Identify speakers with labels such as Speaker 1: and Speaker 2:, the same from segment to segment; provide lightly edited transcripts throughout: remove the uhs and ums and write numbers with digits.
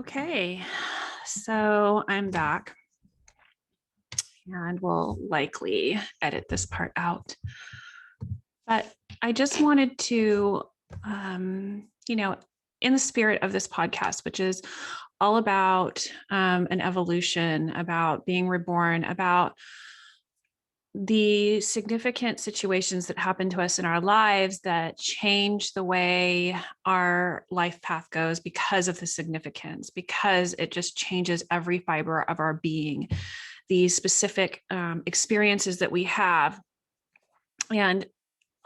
Speaker 1: Okay, so I'm back and we'll likely edit this part out. But I just wanted to, in the spirit of this podcast, which is all about an evolution, about being reborn, about the significant situations that happen to us in our lives that change the way our life path goes because of the significance, because it just changes every fiber of our being, these specific experiences that we have. And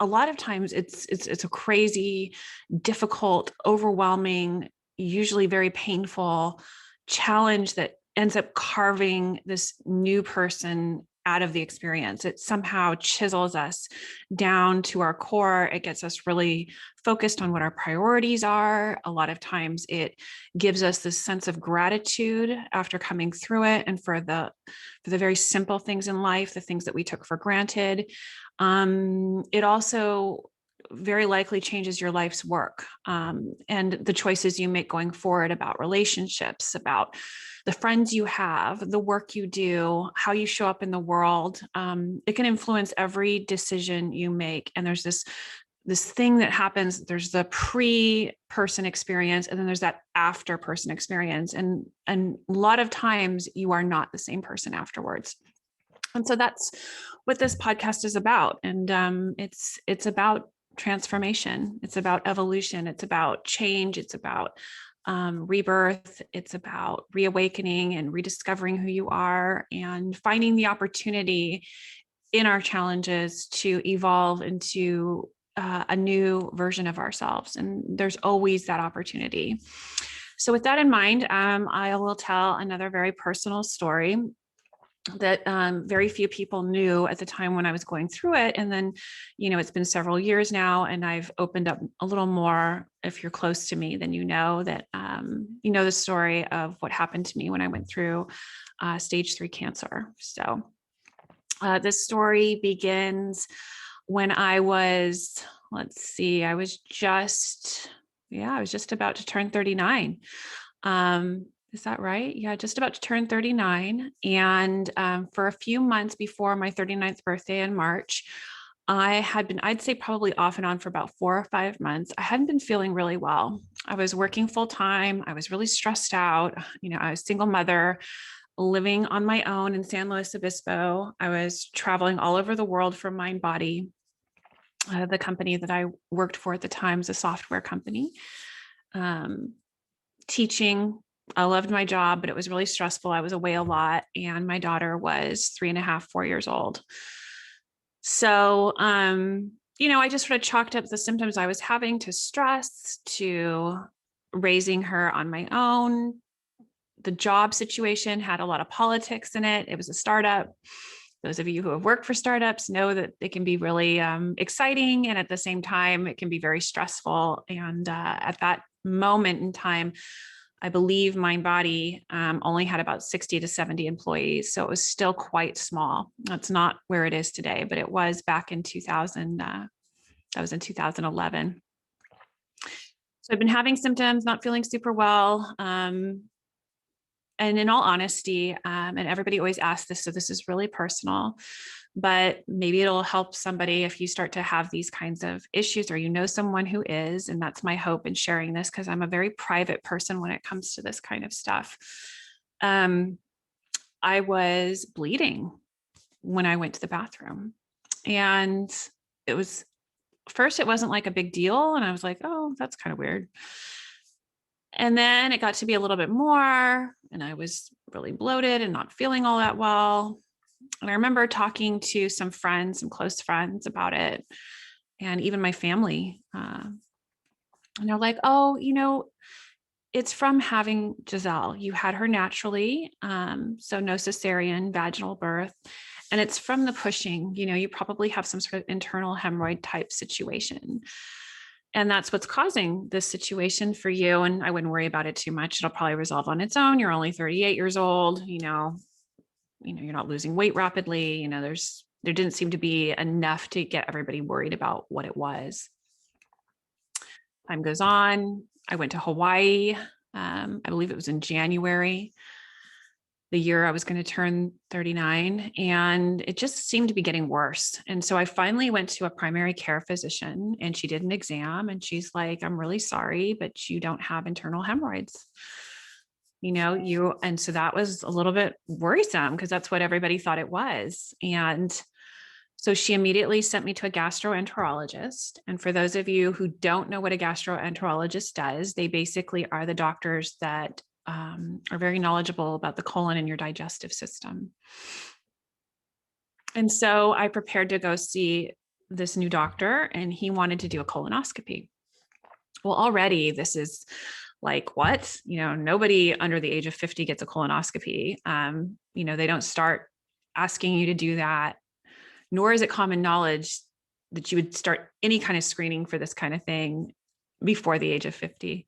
Speaker 1: a lot of times it's a crazy, difficult, overwhelming, usually very painful challenge that ends up carving this new person out of the experience. It somehow chisels us down to our core. It gets us really focused on what our priorities are. A lot of times it gives us this sense of gratitude after coming through it, and for the very simple things in life, the things that we took for granted. It also very likely changes your life's work, and the choices you make going forward about relationships, about the friends you have, the work you do, how you show up in the world. It can influence every decision you make. And there's this thing that happens. There's the pre-person experience, and then there's that after-person experience. And a lot of times you are not the same person afterwards. And so that's what this podcast is about. And it's about transformation. It's about evolution. It's about change. It's about rebirth. It's about reawakening and rediscovering who you are and finding the opportunity in our challenges to evolve into a new version of ourselves. And there's always that opportunity. So with that in mind, I will tell another very personal story that very few people knew at the time when I was going through it. And then, it's been several years now, and I've opened up a little more. If you're close to me, then you know that, the story of what happened to me when I went through stage 3 cancer. So this story begins when I was, I was just about to turn 39. Is that right? Yeah, just about to turn 39. And for a few months before my 39th birthday in March, I had been, I'd say probably off and on for about 4 or 5 months. I hadn't been feeling really well. I was working full time. I was really stressed out. I was a single mother living on my own in San Luis Obispo. I was traveling all over the world for MindBody. The company that I worked for at the time was a software company. Teaching. I loved my job, but it was really stressful. I was away a lot, and my daughter was 3.5, 4 years old. So, I just sort of chalked up the symptoms I was having to stress, to raising her on my own. The job situation had a lot of politics in it. It was a startup. Those of you who have worked for startups know that it can be really exciting, and at the same time, it can be very stressful. And at that moment in time, I believe MindBody only had about 60 to 70 employees. So it was still quite small. That's not where it is today, but it was back in 2000. That was in 2011. So I've been having symptoms, not feeling super well. And in all honesty, and everybody always asks this, so this is really personal, but maybe it'll help somebody if you start to have these kinds of issues, or someone who is. And that's my hope in sharing this, because I'm a very private person when it comes to this kind of stuff. I was bleeding when I went to the bathroom, and it wasn't like a big deal. And I was like, oh, that's kind of weird. And then it got to be a little bit more, and I was really bloated and not feeling all that well. And I remember talking to some friends, some close friends about it, and even my family. And they're like, oh, it's from having Giselle. You had her naturally, so no cesarean, vaginal birth. And it's from the pushing. You probably have some sort of internal hemorrhoid type situation. And that's what's causing this situation for you. And I wouldn't worry about it too much. It'll probably resolve on its own. You're only 38 years old. You're not losing weight rapidly. There didn't seem to be enough to get everybody worried about what it was. Time goes on. I went to Hawaii I believe it was in January, the year I was going to turn 39, and it just seemed to be getting worse. And so I finally went to a primary care physician, and she did an exam, and she's like, "I'm really sorry, but you don't have internal hemorrhoids. And so that was a little bit worrisome because that's what everybody thought it was. And so she immediately sent me to a gastroenterologist. And for those of you who don't know what a gastroenterologist does, they basically are the doctors that are very knowledgeable about the colon and your digestive system. And so I prepared to go see this new doctor, and he wanted to do a colonoscopy. Well, already this is like, what? Nobody under the age of 50 gets a colonoscopy. They don't start asking you to do that, nor is it common knowledge that you would start any kind of screening for this kind of thing before the age of 50.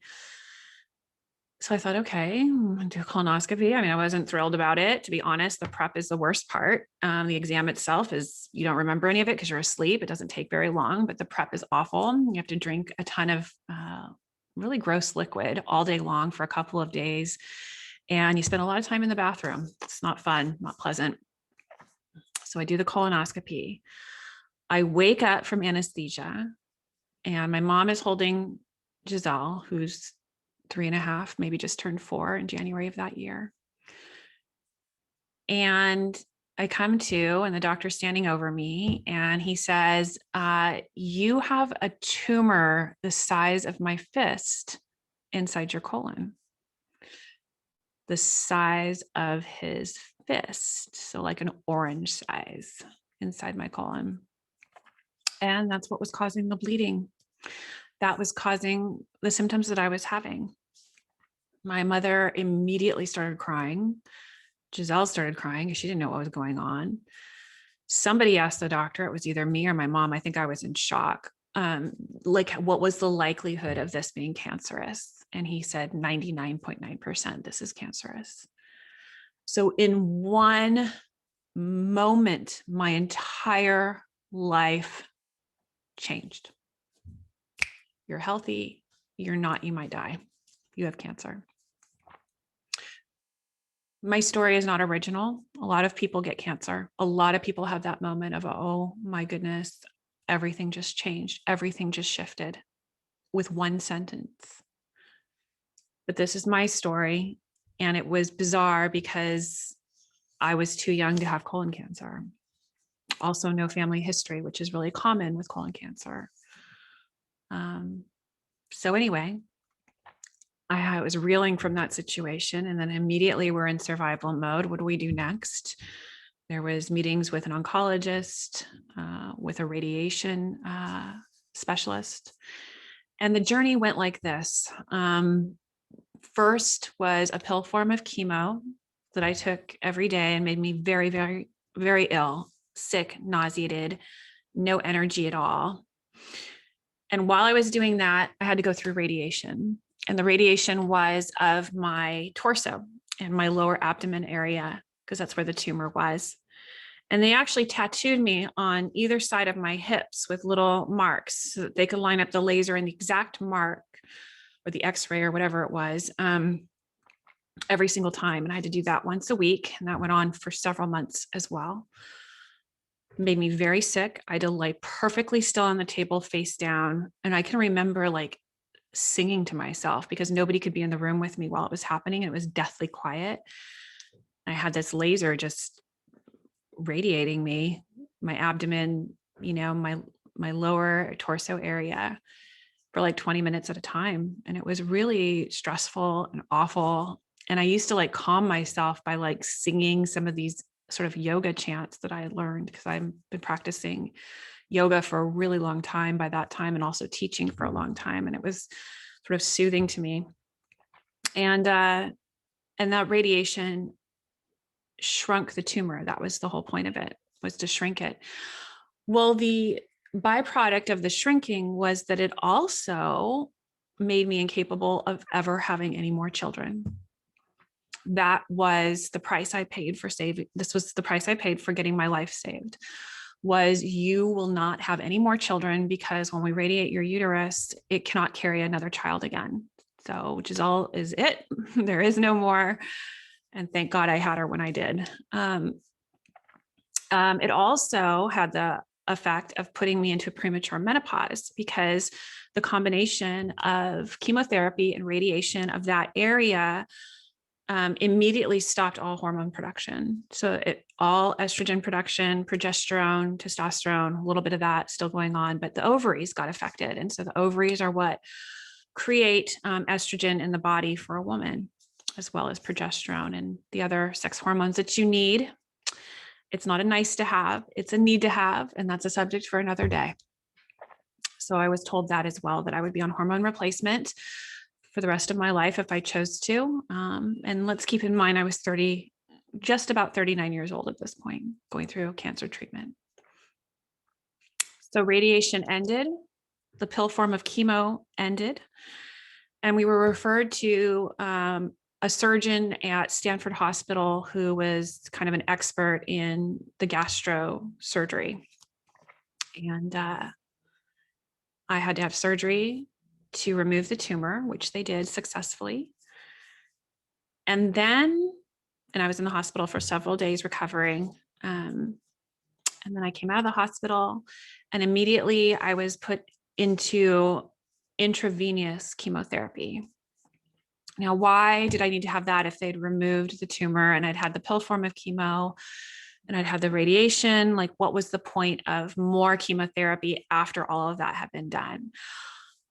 Speaker 1: So I thought, okay, I'm going to do a colonoscopy. I mean, I wasn't thrilled about it. To be honest, the prep is the worst part. The exam itself is, you don't remember any of it because you're asleep. It doesn't take very long, but the prep is awful. You have to drink a ton of really gross liquid all day long for a couple of days. And you spend a lot of time in the bathroom. It's not fun, not pleasant. So I do the colonoscopy. I wake up from anesthesia, and my mom is holding Giselle, who's 3.5, maybe just turned 4 in January of that year. And I come to, and the doctor's standing over me, and he says, "You have a tumor the size of my fist inside your colon." The size of his fist. So like an orange size inside my colon. And that's what was causing the bleeding. That was causing the symptoms that I was having. My mother immediately started crying. Giselle started crying because she didn't know what was going on. Somebody asked the doctor, it was either me or my mom. I think I was in shock. What was the likelihood of this being cancerous? And he said 99.9% this is cancerous. So in one moment, my entire life changed. You're healthy. You're not, you might die. You have cancer. My story is not original. A lot of people get cancer. A lot of people have that moment of, oh my goodness, everything just changed. Everything just shifted with one sentence. But this is my story. And it was bizarre because I was too young to have colon cancer. Also, no family history, which is really common with colon cancer. So anyway, I was reeling from that situation, and then immediately we're in survival mode. What do we do next? There was meetings with an oncologist, with a radiation specialist, and the journey went like this. First was a pill form of chemo that I took every day and made me very, very, very ill, sick, nauseated, no energy at all. And while I was doing that, I had to go through radiation. And the radiation was of my torso and my lower abdomen area, because that's where the tumor was. And they actually tattooed me on either side of my hips with little marks so that they could line up the laser in the exact mark, or the x-ray or whatever it was, every single time. And I had to do that once a week. And that went on for several months as well. Made me very sick. I had to lay perfectly still on the table face down. And I can remember like singing to myself because nobody could be in the room with me while it was happening. It was deathly quiet. I had this laser just radiating me, my abdomen, my lower torso area for like 20 minutes at a time. And it was really stressful and awful. And I used to like calm myself by like singing some of these sort of yoga chants that I had learned because I've been practicing yoga for a really long time by that time, and also teaching for a long time. And it was sort of soothing to me. And that radiation shrunk the tumor. That was the whole point of it, was to shrink it. Well, the byproduct of the shrinking was that it also made me incapable of ever having any more children. That was the price I paid for saving. This was the price I paid for getting my life saved, was you will not have any more children because when we radiate your uterus, it cannot carry another child again. So, which is all is it. There is no more. And thank God I had her when I did. It also had the effect of putting me into premature menopause because the combination of chemotherapy and radiation of that area immediately stopped all hormone production. So all estrogen production, progesterone, testosterone, a little bit of that still going on, but the ovaries got affected. And so the ovaries are what create estrogen in the body for a woman, as well as progesterone and the other sex hormones that you need. It's not a nice to have, it's a need to have, and that's a subject for another day. So I was told that as well, that I would be on hormone replacement for the rest of my life if I chose to. And let's keep in mind, I was just about 39 years old at this point, going through cancer treatment. So radiation ended, the pill form of chemo ended, and we were referred to a surgeon at Stanford Hospital who was kind of an expert in the gastro surgery. And I had to have surgery to remove the tumor, which they did successfully. And I was in the hospital for several days recovering. And then I came out of the hospital and immediately I was put into intravenous chemotherapy. Now, why did I need to have that if they'd removed the tumor and I'd had the pill form of chemo and I'd had the radiation? Like, what was the point of more chemotherapy after all of that had been done?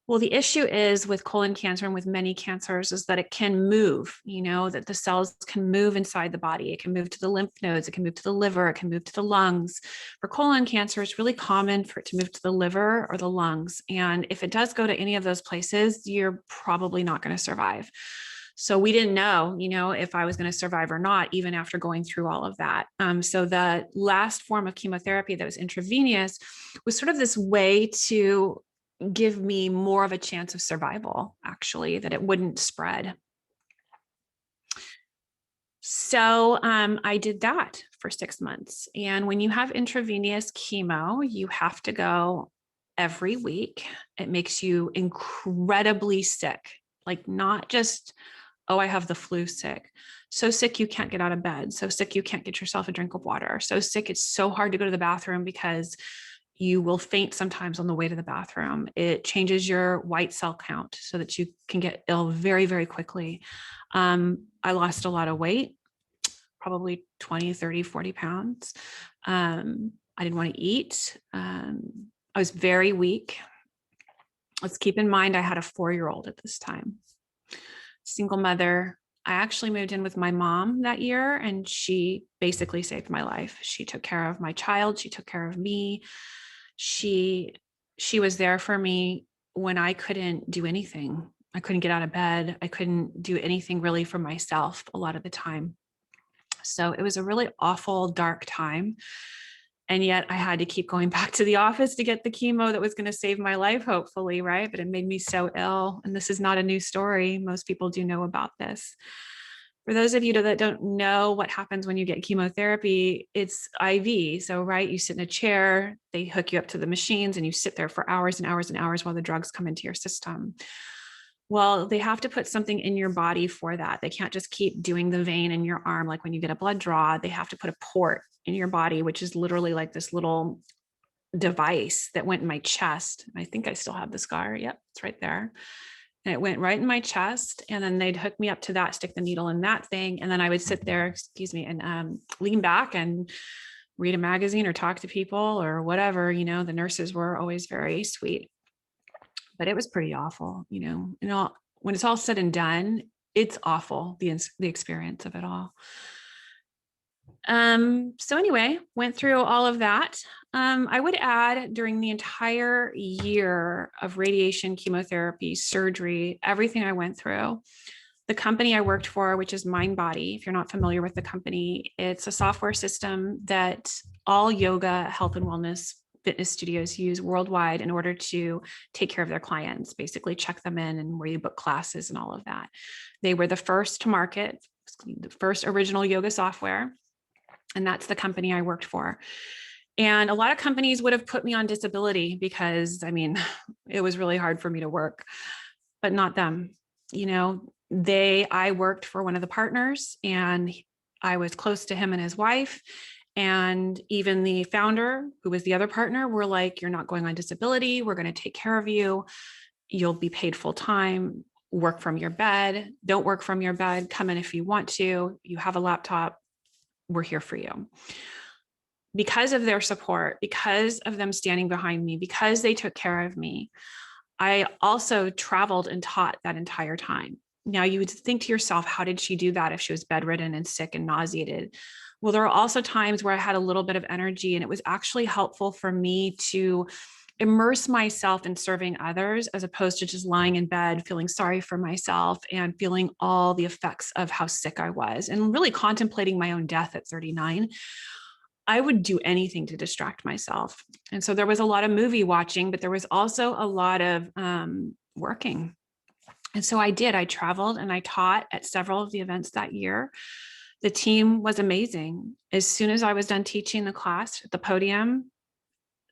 Speaker 1: Well, the issue is with colon cancer and with many cancers is that it can move, that the cells can move inside the body. It can move to the lymph nodes, it can move to the liver, it can move to the lungs. For colon cancer, it's really common for it to move to the liver or the lungs. And if it does go to any of those places, you're probably not going to survive. So we didn't know, if I was going to survive or not, even after going through all of that. So the last form of chemotherapy that was intravenous was sort of this way to give me more of a chance of survival, actually, that it wouldn't spread. So I did that for 6 months. And when you have intravenous chemo, you have to go every week. It makes you incredibly sick, like not just, oh, I have the flu sick. So sick you can't get out of bed. So sick you can't get yourself a drink of water. So sick it's so hard to go to the bathroom because you will faint sometimes on the way to the bathroom. It changes your white cell count so that you can get ill very, very quickly. I lost a lot of weight, probably 20, 30, 40 pounds. I didn't want to eat. I was very weak. Let's keep in mind, I had a 4-year-old at this time. Single mother. I actually moved in with my mom that year and she basically saved my life. She took care of my child. She took care of me. She was there for me when I couldn't do anything. I couldn't get out of bed. I couldn't do anything really for myself a lot of the time. So it was a really awful, dark time. And yet I had to keep going back to the office to get the chemo that was going to save my life, hopefully, right? But it made me so ill. And this is not a new story. Most people do know about this. For those of you that don't know what happens when you get chemotherapy, it's IV. So, right, you sit in a chair, they hook you up to the machines and you sit there for hours and hours and hours while the drugs come into your system. Well, they have to put something in your body for that. They can't just keep doing the vein in your arm. Like when you get a blood draw, they have to put a port in your body, which is literally like this little device that went in my chest. I think I still have the scar. Yep, it's right there. And it went right in my chest. And then they'd hook me up to that, stick the needle in that thing. And then I would sit there, and lean back and read a magazine or talk to people or whatever. The nurses were always very sweet, but it was pretty awful, when it's all said and done, it's awful, the experience of it all. So anyway, went through all of that. I would add during the entire year of radiation, chemotherapy, surgery, everything I went through, the company I worked for, which is MindBody, if you're not familiar with the company, it's a software system that all yoga, health and wellness fitness studios use worldwide in order to take care of their clients, basically check them in and where you book classes and all of that. They were the first to market, the first original yoga software. And that's the company I worked for. And a lot of companies would have put me on disability because, it was really hard for me to work, but not them. I worked for one of the partners, and I was close to him and his wife. And even the founder, who was the other partner, were like, you're not going on disability. We're going to take care of you. You'll be paid full time. Work from your bed. Don't work from your bed. Come in if you want to. You have a laptop. We're here for you. Because of their support, because of them standing behind me, because they took care of me, I also traveled and taught that entire time. Now, you would think to yourself, how did she do that if she was bedridden and sick and nauseated? Well, there are also times where I had a little bit of energy, and it was actually helpful for me to immerse myself in serving others, as opposed to just lying in bed, feeling sorry for myself and feeling all the effects of how sick I was and really contemplating my own death at 39. I would do anything to distract myself. And so there was a lot of movie watching, but there was also a lot of working. And so I traveled and I taught at several of the events that year. The team was amazing. As soon as I was done teaching the class at the podium,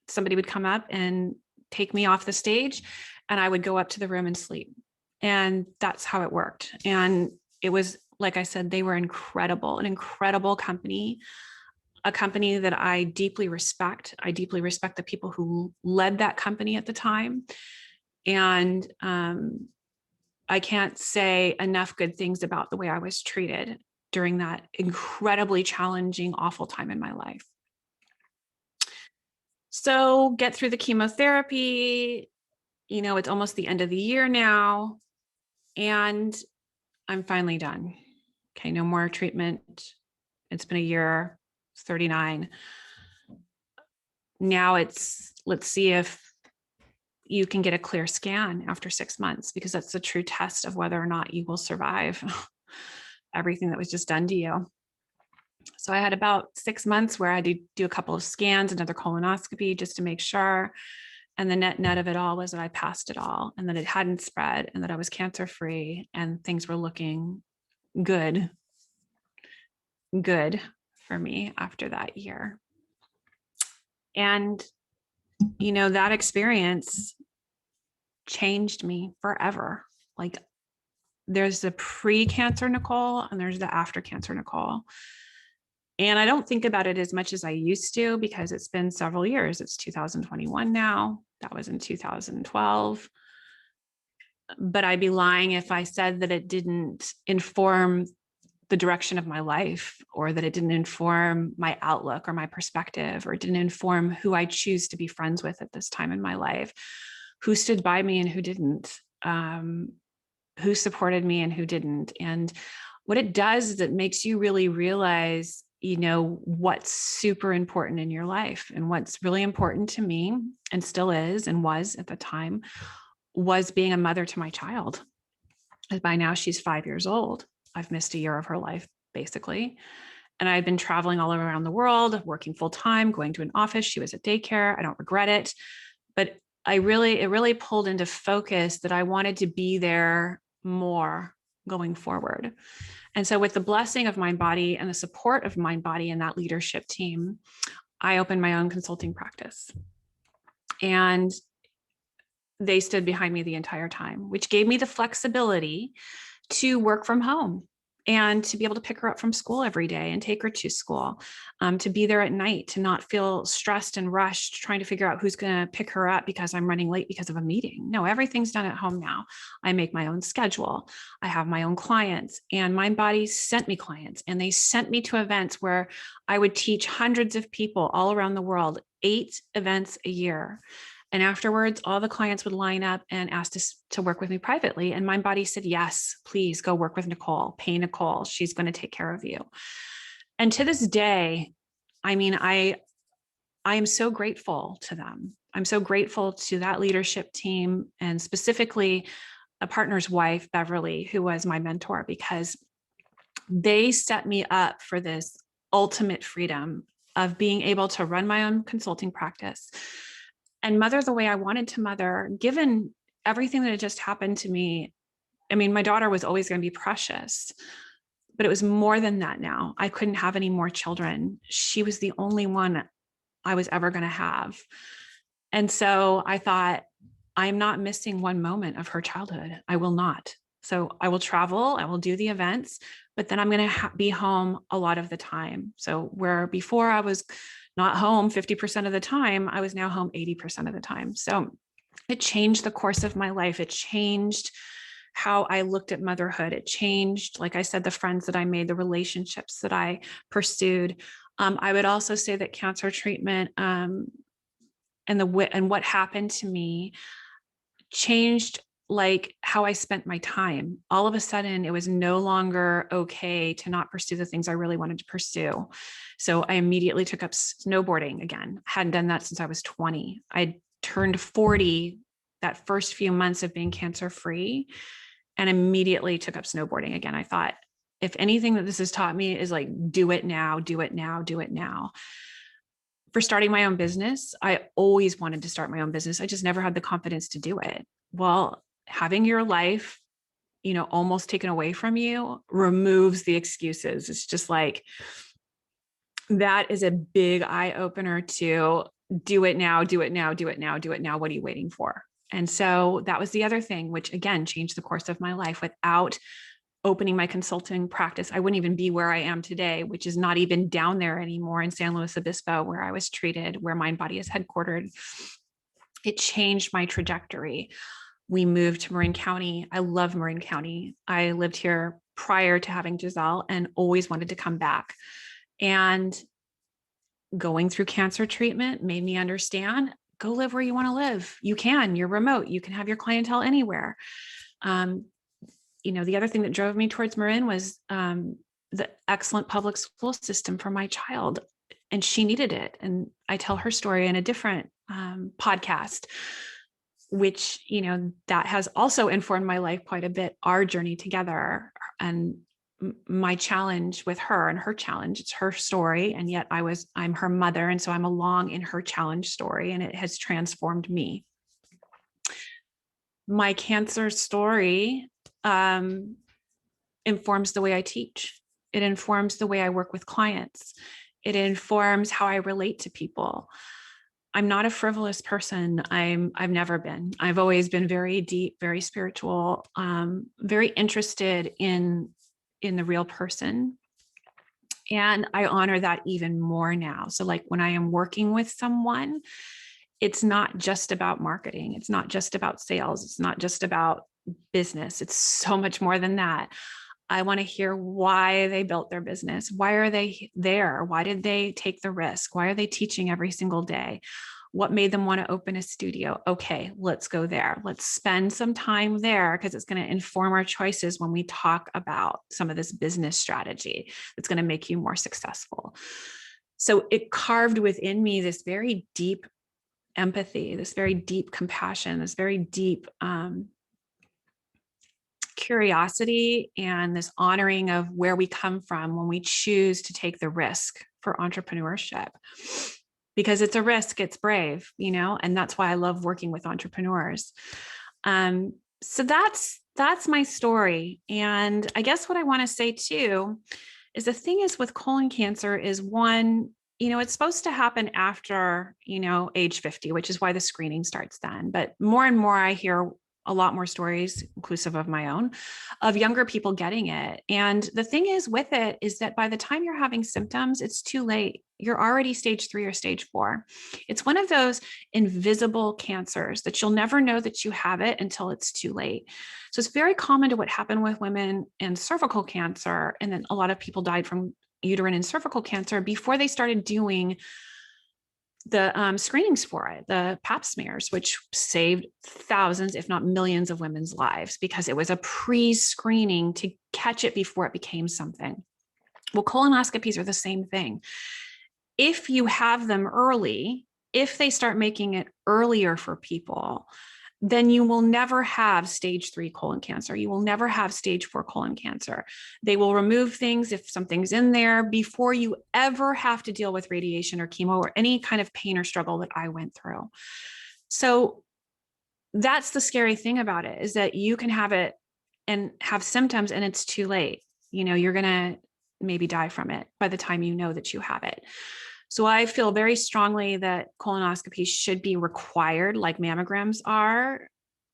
Speaker 1: somebody would come up and take me off the stage, and I would go up to the room and sleep. And that's how it worked. And it was, like I said, they were incredible, an incredible company, a company that I deeply respect. I deeply respect the people who led that company at the time. And I can't say enough good things about the way I was treated during that incredibly challenging, awful time in my life. So get through the chemotherapy. It's almost the end of the year now, and I'm finally done. Okay, no more treatment. It's been a year, 39. Now let's see if you can get a clear scan after 6 months, because that's the true test of whether or not you will survive everything that was just done to you. So I had about 6 months where I had to do a couple of scans, another colonoscopy, just to make sure. And the net of it all was that I passed it all, and that it hadn't spread, and that I was cancer free, and things were looking good for me after that year. And, that experience changed me forever. Like, there's the pre-cancer Nicole and there's the after cancer Nicole. And I don't think about it as much as I used to, because it's been several years. It's 2021 now. That was in 2012. But I'd be lying if I said that it didn't inform the direction of my life, or that it didn't inform my outlook or my perspective, or it didn't inform who I choose to be friends with at this time in my life, who stood by me and who didn't, who supported me and who didn't. And what it does is it makes you really realize, what's super important in your life. And what's really important to me, and still is and was at the time, was being a mother to my child. By now she's 5 years old. I've missed a year of her life, basically. And I've been traveling all around the world, working full time, going to an office. She was at daycare. I don't regret it. But it really pulled into focus that I wanted to be there more going forward. And so with the blessing of Mindbody and the support of Mindbody and that leadership team, I opened my own consulting practice. And they stood behind me the entire time, which gave me the flexibility to work from home and to be able to pick her up from school every day and take her to school, to be there at night, to not feel stressed and rushed, trying to figure out who's going to pick her up because I'm running late because of a meeting. No, everything's done at home now. I make my own schedule. I have my own clients, and Mindbody sent me clients, and they sent me to events where I would teach hundreds of people all around the world, 8 events a year. And afterwards, all the clients would line up and ask us to work with me privately. And Mindbody said, yes, please go work with Nicole. Pay Nicole. She's going to take care of you. And to this day, I am so grateful to them. I'm so grateful to that leadership team, and specifically a partner's wife, Beverly, who was my mentor, because they set me up for this ultimate freedom of being able to run my own consulting practice and mother the way I wanted to mother, given everything that had just happened to me. My daughter was always going to be precious, but it was more than that now. I couldn't have any more children. She was the only one I was ever going to have. And so I thought, I'm not missing one moment of her childhood. I will not. So I will travel, I will do the events, but then I'm going to be home a lot of the time. So where before I was not home 50% of the time, I was now home 80% of the time. So it changed the course of my life. It changed how I looked at motherhood. It changed, like I said, the friends that I made, the relationships that I pursued. I would also say that cancer treatment and what happened to me changed like how I spent my time. All of a sudden, it was no longer okay to not pursue the things I really wanted to pursue. So I immediately took up snowboarding again. I hadn't done that since I was 20. I turned 40 that first few months of being cancer free and immediately took up snowboarding again. I thought, if anything that this has taught me is like, do it now, do it now, do it now. For starting my own business, I always wanted to start my own business. I just never had the confidence to do it. Well, having your life, almost taken away from you removes the excuses. It's just like, that is a big eye opener to do it now, do it now, do it now, do it now. What are you waiting for? And so that was the other thing, which again changed the course of my life. Without opening my consulting practice, I wouldn't even be where I am today, which is not even down there anymore in San Luis Obispo, where I was treated, where MindBody is headquartered. It changed my trajectory. We moved to Marin County. I love Marin County. I lived here prior to having Giselle and always wanted to come back. And going through cancer treatment made me understand, go live where you want to live. You can, you're remote. You can have your clientele anywhere. The other thing that drove me towards Marin was the excellent public school system for my child. And she needed it. And I tell her story in a different podcast, which, that has also informed my life quite a bit, our journey together and my challenge with her and her challenge. It's her story. And yet I'm her mother. And so I'm along in her challenge story, and it has transformed me. My cancer story informs the way I teach. It informs the way I work with clients. It informs how I relate to people. I'm not a frivolous person. I've never been. I've always been very deep, very spiritual, very interested in the real person. And I honor that even more now. So like when I am working with someone, it's not just about marketing. It's not just about sales. It's not just about business. It's so much more than that. I want to hear why they built their business. Why are they there? Why did they take the risk? Why are they teaching every single day? What made them want to open a studio? Okay, let's go there. Let's spend some time there because it's going to inform our choices when we talk about some of this business strategy that's going to make you more successful. So it carved within me this very deep empathy, this very deep compassion, this very deep curiosity, and this honoring of where we come from when we choose to take the risk for entrepreneurship. Because it's a risk, it's brave, and that's why I love working with entrepreneurs. So that's my story. And I guess what I want to say too is the thing is with colon cancer is one, it's supposed to happen after, age 50, which is why the screening starts then. But more and more I hear a lot more stories, inclusive of my own, of younger people getting it. And the thing is with it is that by the time you're having symptoms, it's too late. You're already stage 3 or stage 4. It's one of those invisible cancers that you'll never know that you have it until it's too late. So it's very common to what happened with women in cervical cancer. And then a lot of people died from uterine and cervical cancer before they started doing the screenings for it, the pap smears, which saved thousands, if not millions of women's lives because it was a pre-screening to catch it before it became something. Well, colonoscopies are the same thing. If you have them early, if they start making it earlier for people, then you will never have stage 3 colon cancer. You will never have stage 4 colon cancer. They will remove things if something's in there before you ever have to deal with radiation or chemo or any kind of pain or struggle that I went through. So that's the scary thing about it, is that you can have it and have symptoms and it's too late. You're going to maybe die from it by the time you know that you have it. So I feel very strongly that colonoscopies should be required like mammograms are.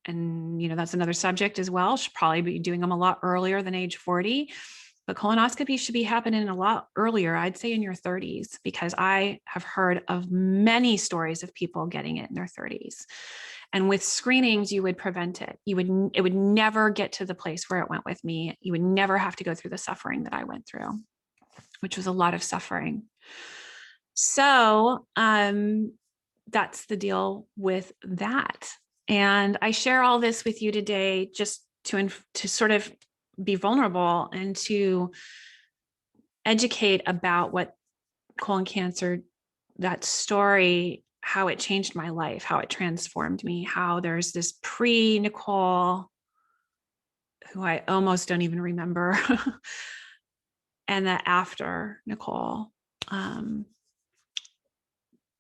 Speaker 1: And, that's another subject as well. Should probably be doing them a lot earlier than age 40. But colonoscopy should be happening a lot earlier, I'd say in your 30s, because I have heard of many stories of people getting it in their 30s. And with screenings, you would prevent it. It would never get to the place where it went with me. You would never have to go through the suffering that I went through, which was a lot of suffering. So that's the deal with that. And I share all this with you today just to sort of be vulnerable and to educate about what colon cancer, that story, how it changed my life, how it transformed me, how there's this pre-Nicole, who I almost don't even remember, and that after Nicole,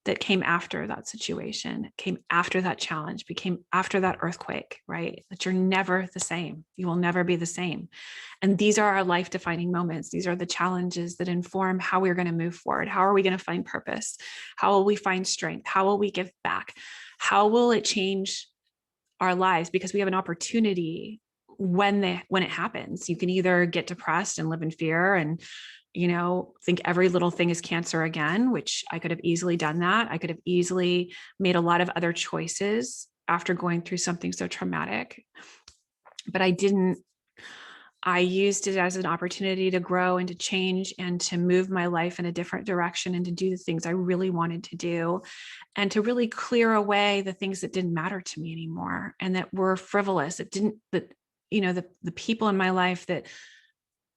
Speaker 1: that came after that situation, came after that challenge, became after that earthquake, right? That you're never the same. You will never be the same. And these are our life-defining moments. These are the challenges that inform how we're going to move forward. How are we going to find purpose? How will we find strength? How will we give back? How will it change our lives? Because we have an opportunity when it happens. You can either get depressed and live in fear and think every little thing is cancer again, which I could have easily done that. I could have easily made a lot of other choices after going through something so traumatic, but I didn't. I used it as an opportunity to grow and to change and to move my life in a different direction and to do the things I really wanted to do and to really clear away the things that didn't matter to me anymore and that were frivolous. The people in my life that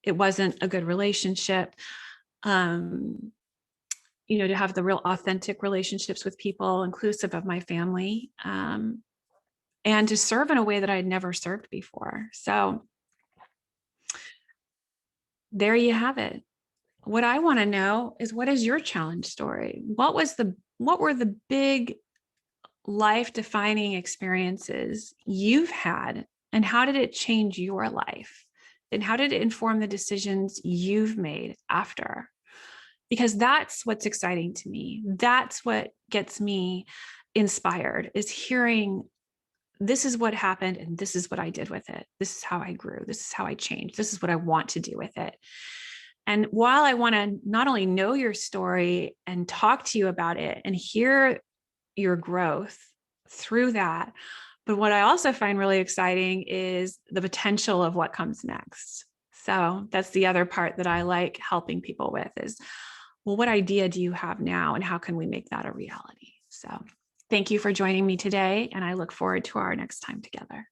Speaker 1: it wasn't a good relationship, to have the real authentic relationships with people, inclusive of my family, and to serve in a way that I had never served before. So there you have it. What I want to know is, what is your challenge story? What were the big life-defining experiences you've had, and how did it change your life? And how did it inform the decisions you've made after? Because that's what's exciting to me. That's what gets me inspired, is hearing, this is what happened and this is what I did with it. This is how I grew. This is how I changed. This is what I want to do with it. And while I want to not only know your story and talk to you about it and hear your growth through that, but what I also find really exciting is the potential of what comes next. So that's the other part that I like helping people with is, well, what idea do you have now and how can we make that a reality? So thank you for joining me today, and I look forward to our next time together.